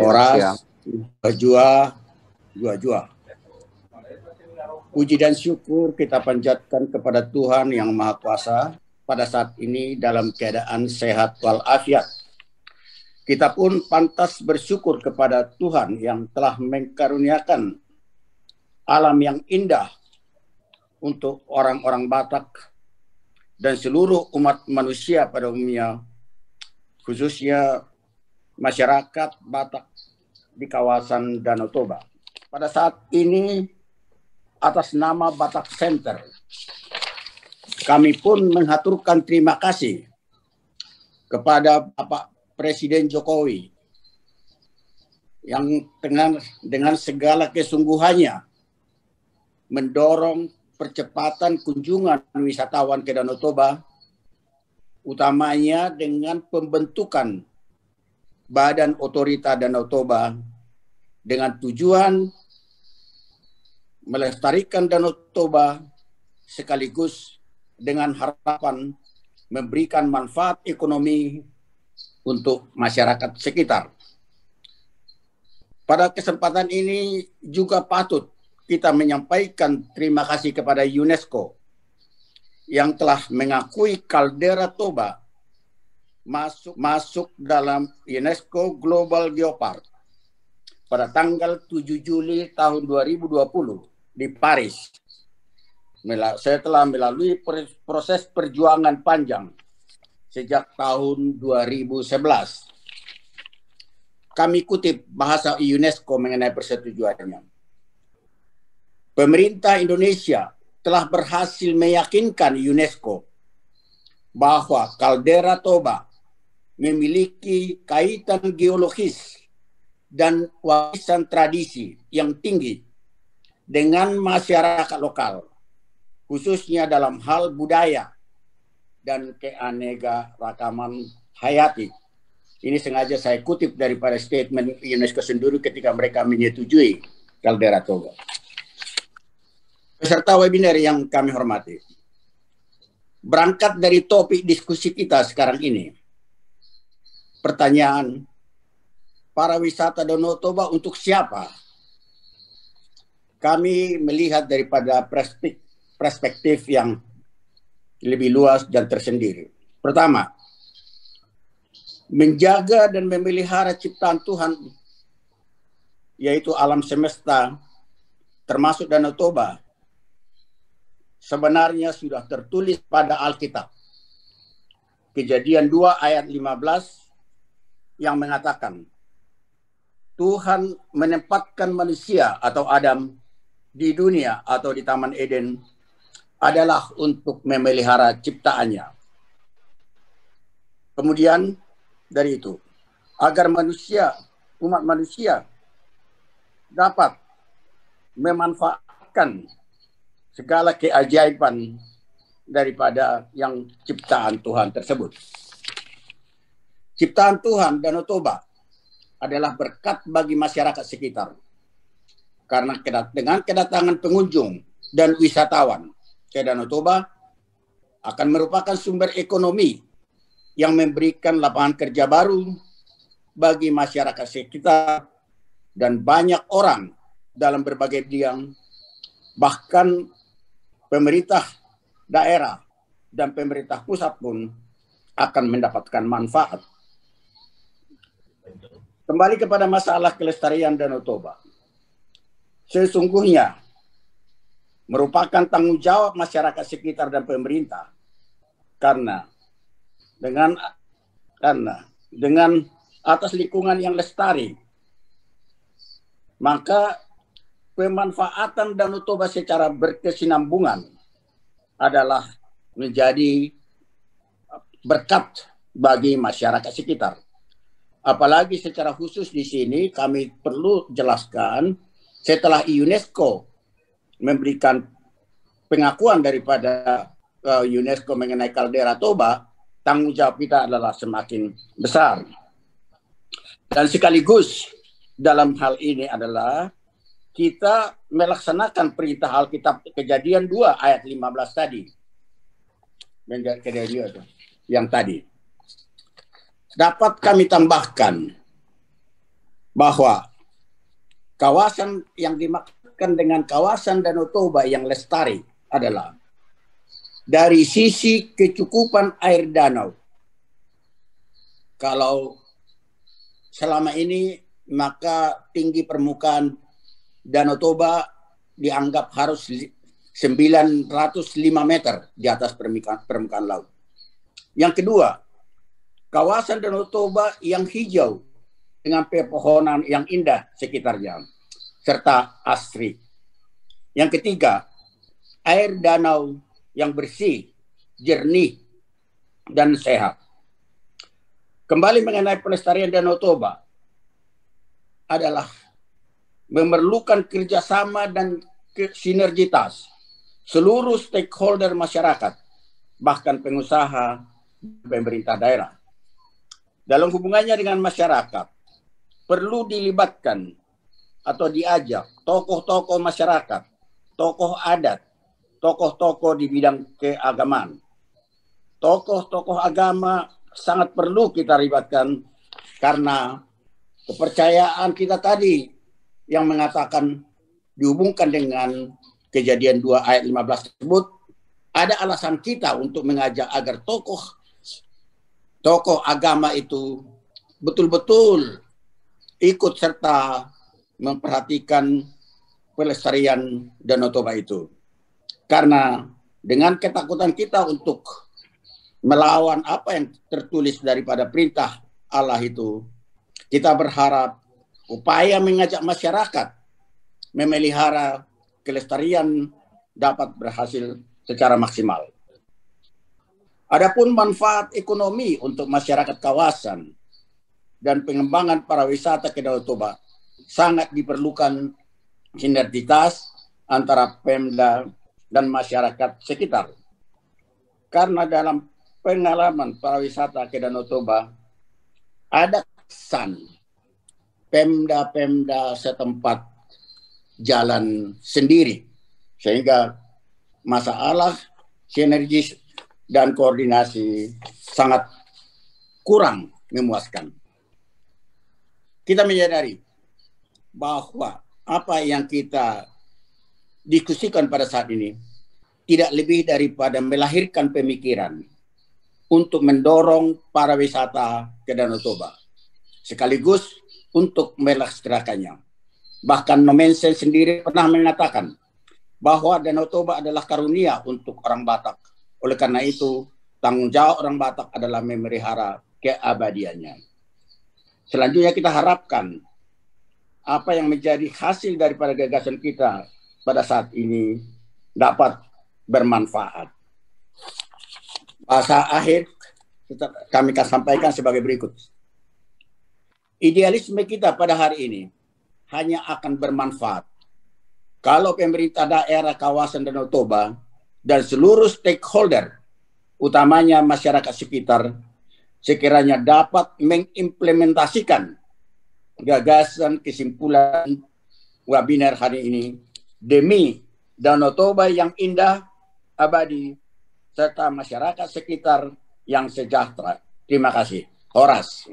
Oras, jua, puji dan syukur kita panjatkan kepada Tuhan yang Maha Kuasa pada saat ini dalam keadaan sehat walafiat. Kita pun pantas bersyukur kepada Tuhan yang telah mengkaruniakan alam yang indah untuk orang-orang Batak dan seluruh umat manusia pada umumnya, khususnya masyarakat Batak di kawasan Danau Toba. Pada saat ini, atas nama Batak Center, kami pun mengaturkan terima kasih kepada Bapak Presiden Jokowi yang dengan segala kesungguhannya mendorong percepatan kunjungan wisatawan ke Danau Toba, utamanya dengan pembentukan Badan Otorita Danau Toba dengan tujuan melestarikan Danau Toba sekaligus dengan harapan memberikan manfaat ekonomi untuk masyarakat sekitar. Pada kesempatan ini juga patut kita menyampaikan terima kasih kepada UNESCO yang telah mengakui kaldera Toba masuk dalam UNESCO Global Geopark pada tanggal 7 Juli tahun 2020 di Paris. Setelah melalui proses perjuangan panjang sejak tahun 2011. Kami kutip bahasa UNESCO mengenai persetujuannya. Pemerintah Indonesia telah berhasil meyakinkan UNESCO bahwa kaldera Toba memiliki kaitan geologis dan warisan tradisi yang tinggi dengan masyarakat lokal, khususnya dalam hal budaya dan keanekaragaman hayati. Ini sengaja saya kutip daripada statement UNESCO sendiri ketika mereka menyetujui kaldera Toba. Peserta webinar yang kami hormati, berangkat dari topik diskusi kita sekarang ini, pertanyaan, para wisata Danau Toba untuk siapa? Kami melihat daripada perspektif yang lebih luas dan tersendiri. Pertama, menjaga dan memelihara ciptaan Tuhan, yaitu alam semesta, termasuk Danau Toba, sebenarnya sudah tertulis pada Alkitab. Kejadian 2 ayat 15 yang mengatakan, Tuhan menempatkan manusia atau Adam di dunia atau di Taman Eden adalah untuk memelihara ciptaannya. Kemudian dari itu, agar umat manusia dapat memanfaatkan segala keajaiban daripada yang ciptaan Tuhan tersebut. Ciptaan Tuhan Danau Toba adalah berkat bagi masyarakat sekitar. Karena dengan kedatangan pengunjung dan wisatawan ke Danau Toba akan merupakan sumber ekonomi yang memberikan lapangan kerja baru bagi masyarakat sekitar dan banyak orang dalam berbagai bidang, bahkan pemerintah daerah dan pemerintah pusat pun akan mendapatkan manfaat. Kembali kepada masalah kelestarian Danau Toba. Sesungguhnya merupakan tanggung jawab masyarakat sekitar dan pemerintah karena dengan atas lingkungan yang lestari, maka pemanfaatan Danau Toba secara berkesinambungan adalah menjadi berkat bagi masyarakat sekitar. Apalagi secara khusus di sini kami perlu jelaskan, setelah UNESCO memberikan pengakuan daripada UNESCO mengenai kaldera Toba, tanggung jawab kita adalah semakin besar. Dan sekaligus dalam hal ini adalah kita melaksanakan perintah Alkitab Kejadian 2 ayat 15 tadi. Kejadian yang tadi. Dapat kami tambahkan bahwa kawasan yang dimaksudkan dengan kawasan Danau Toba yang lestari adalah dari sisi kecukupan air danau. Kalau selama ini maka tinggi permukaan Danau Toba dianggap harus 905 meter di atas permukaan laut. Yang kedua, kawasan Danau Toba yang hijau dengan pepohonan yang indah sekitarnya, serta asri. Yang ketiga, air danau yang bersih, jernih, dan sehat. Kembali mengenai pelestarian Danau Toba adalah memerlukan kerjasama dan sinergitas seluruh stakeholder masyarakat, bahkan pengusaha, pemerintah daerah. Dalam hubungannya dengan masyarakat, perlu dilibatkan atau diajak tokoh-tokoh masyarakat, tokoh adat, tokoh-tokoh di bidang keagamaan. Tokoh-tokoh agama sangat perlu kita libatkan karena kepercayaan kita tadi yang mengatakan dihubungkan dengan kejadian 2 ayat 15 tersebut, ada alasan kita untuk mengajak agar tokoh agama itu betul-betul ikut serta memperhatikan pelestarian Danau Toba itu. Karena dengan ketakutan kita untuk melawan apa yang tertulis daripada perintah Allah itu, kita berharap upaya mengajak masyarakat memelihara kelestarian dapat berhasil secara maksimal. Adapun manfaat ekonomi untuk masyarakat kawasan dan pengembangan pariwisata ke Danau Toba sangat diperlukan sinergitas antara Pemda dan masyarakat sekitar. Karena dalam pengalaman pariwisata ke Danau Toba ada kesan Pemda-Pemda setempat jalan sendiri, sehingga masalah sinergis dan koordinasi sangat kurang memuaskan. Kita menyadari bahwa apa yang kita diskusikan pada saat ini tidak lebih daripada melahirkan pemikiran untuk mendorong pariwisata ke Danau Toba, sekaligus untuk melestarikannya. Bahkan Nomensen sendiri pernah mengatakan bahwa Danau Toba adalah karunia untuk orang Batak. Oleh karena itu, tanggung jawab orang Batak adalah memelihara keabadiannya. Selanjutnya kita harapkan apa yang menjadi hasil daripada gagasan kita pada saat ini dapat bermanfaat. Bahasa akhir kami akan sampaikan sebagai berikut. Idealisme kita pada hari ini hanya akan bermanfaat kalau pemerintah daerah kawasan Danau Toba dan seluruh stakeholder, utamanya masyarakat sekitar, sekiranya dapat mengimplementasikan gagasan kesimpulan webinar hari ini demi Danau Toba yang indah, abadi, serta masyarakat sekitar yang sejahtera. Terima kasih. Horas.